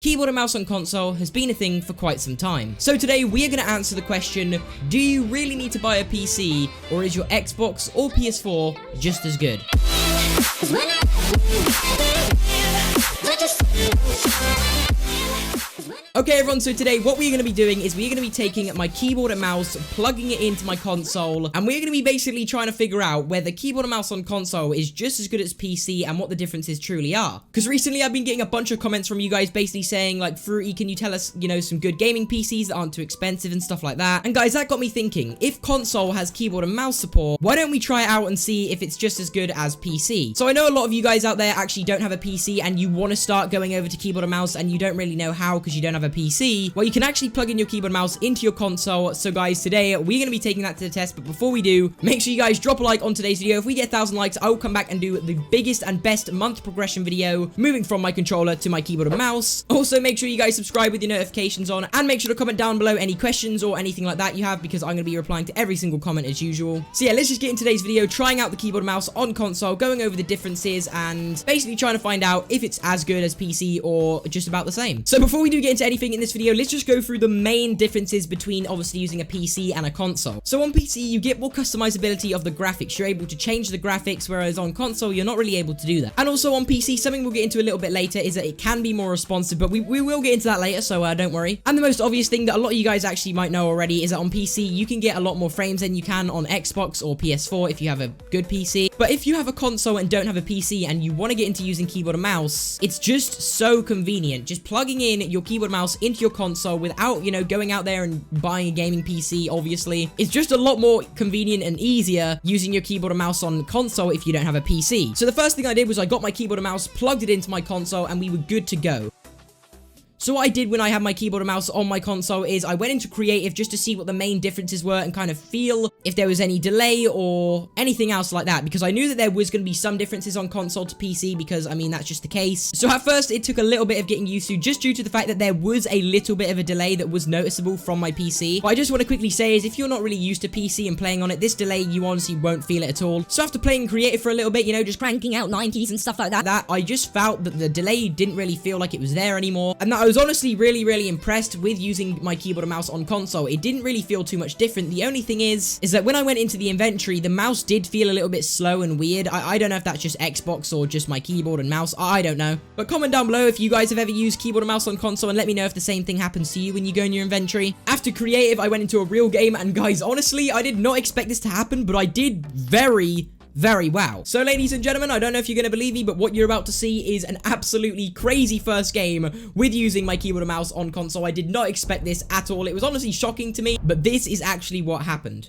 Keyboard and mouse on console has been a thing for quite some time. So today we are going to answer the question, do you really need to buy a PC, or is your Xbox or PS4 just as good? Okay everyone, so today what we're going to be doing is we're going to be taking my keyboard and mouse, plugging it into my console, and we're going to be basically trying to figure out whether keyboard and mouse on console is just as good as PC and what the differences truly are. Because recently I've been getting a bunch of comments from you guys basically saying like, Fruity, can you tell us, some good gaming PCs that aren't too expensive and stuff like that. And guys, that got me thinking, if console has keyboard and mouse support, why don't we try it out and see if it's just as good as PC? So I know a lot of you guys out there actually don't have a PC and you want to start going over to keyboard and mouse and you don't really know how because you don't have a PC. Well, you can actually plug in your keyboard and mouse into your console. So guys, today we're going to be taking that to the test, but before we do, make sure you guys drop a like on today's video. If we get 1,000 likes, I will come back and do the biggest and best month progression video, moving from my controller to my keyboard and mouse. Also, make sure you guys subscribe with your notifications on, and make sure to comment down below any questions or anything like that you have, because I'm going to be replying to every single comment as usual. So yeah, let's just get into today's video, trying out the keyboard and mouse on console, going over the differences, and basically trying to find out if it's as good as PC or just about the same. So before we do get into anything in this video, let's just go through the main differences between obviously using a PC and a console. So on PC, you get more customizability of the graphics. You're able to change the graphics, whereas on console, you're not really able to do that. And also on PC, something we'll get into a little bit later is that it can be more responsive, but we will get into that later, so don't worry. And the most obvious thing that a lot of you guys actually might know already is that on PC, you can get a lot more frames than you can on Xbox or PS4 if you have a good PC. But if you have a console and don't have a PC and you want to get into using keyboard and mouse, it's just so convenient. Just plugging in your keyboard and mouse into your console without, going out there and buying a gaming PC, obviously. It's just a lot more convenient and easier using your keyboard and mouse on console if you don't have a PC. So the first thing I did was I got my keyboard and mouse, plugged it into my console, and we were good to go. So what I did when I had my keyboard and mouse on my console is I went into creative just to see what the main differences were and kind of feel if there was any delay or anything else like that, because I knew that there was going to be some differences on console to PC, because I mean that's just the case. So at first it took a little bit of getting used to, just due to the fact that there was a little bit of a delay that was noticeable from my PC. But I just want to quickly say is if you're not really used to PC and playing on it, this delay you honestly won't feel it at all. So after playing creative for a little bit, just cranking out 90s and stuff like that, I just felt that the delay didn't really feel like it was there anymore, and that I was honestly really impressed with using my keyboard and mouse on console. It didn't really feel too much different. The only thing is that when I went into the inventory, the mouse did feel a little bit slow and weird. I don't know if that's just Xbox or just my keyboard and mouse. I don't know. But comment down below if you guys have ever used keyboard and mouse on console, and let me know if the same thing happens to you when you go in your inventory. After creative, I went into a real game, and guys, honestly, I did not expect this to happen, but I did very well. So ladies and gentlemen, I don't know if you're going to believe me, but what you're about to see is an absolutely crazy first game with using my keyboard and mouse on console. I did not expect this at all. It was honestly shocking to me, but this is actually what happened.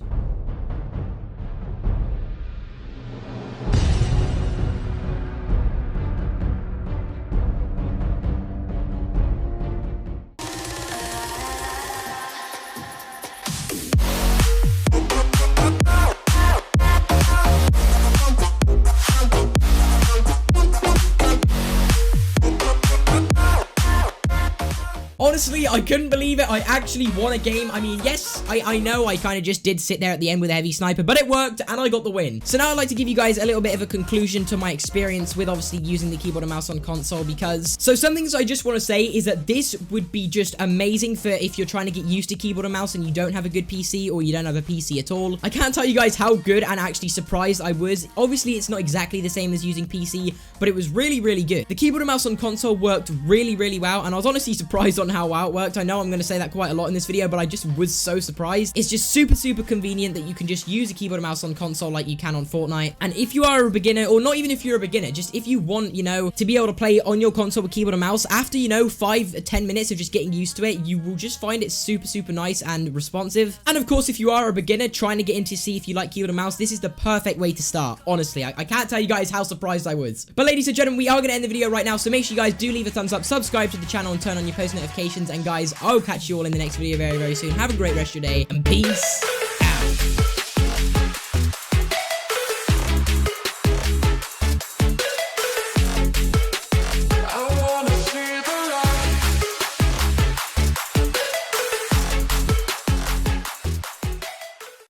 Honestly, I couldn't believe it. I actually won a game. I mean, yes, I know I kind of just did sit there at the end with a heavy sniper, but it worked and I got the win. So now I'd like to give you guys a little bit of a conclusion to my experience with obviously using the keyboard and mouse on console, because some things I just want to say is that this would be just amazing for if you're trying to get used to keyboard and mouse and you don't have a good PC or you don't have a PC at all. I can't tell you guys how good and actually surprised I was. Obviously, it's not exactly the same as using PC, but it was really good. The keyboard and mouse on console worked really well, and I was honestly surprised on how well it worked. I know I'm going to say that quite a lot in this video, but I just was so surprised. It's just super convenient that you can just use a keyboard and mouse on console like you can on Fortnite. And if you are a beginner, or not even if you're a beginner, just if you want, to be able to play on your console with keyboard and mouse, after, 5-10 minutes of just getting used to it, you will just find it super nice and responsive. And of course, if you are a beginner trying to get into see if you like keyboard and mouse, this is the perfect way to start. Honestly, I can't tell you guys how surprised I was. But ladies and gentlemen, we are going to end the video right now, so make sure you guys do leave a thumbs up, subscribe to the channel, and turn on your post notifications. And guys, I'll catch you all in the next video very soon. Have a great rest of your day, and peace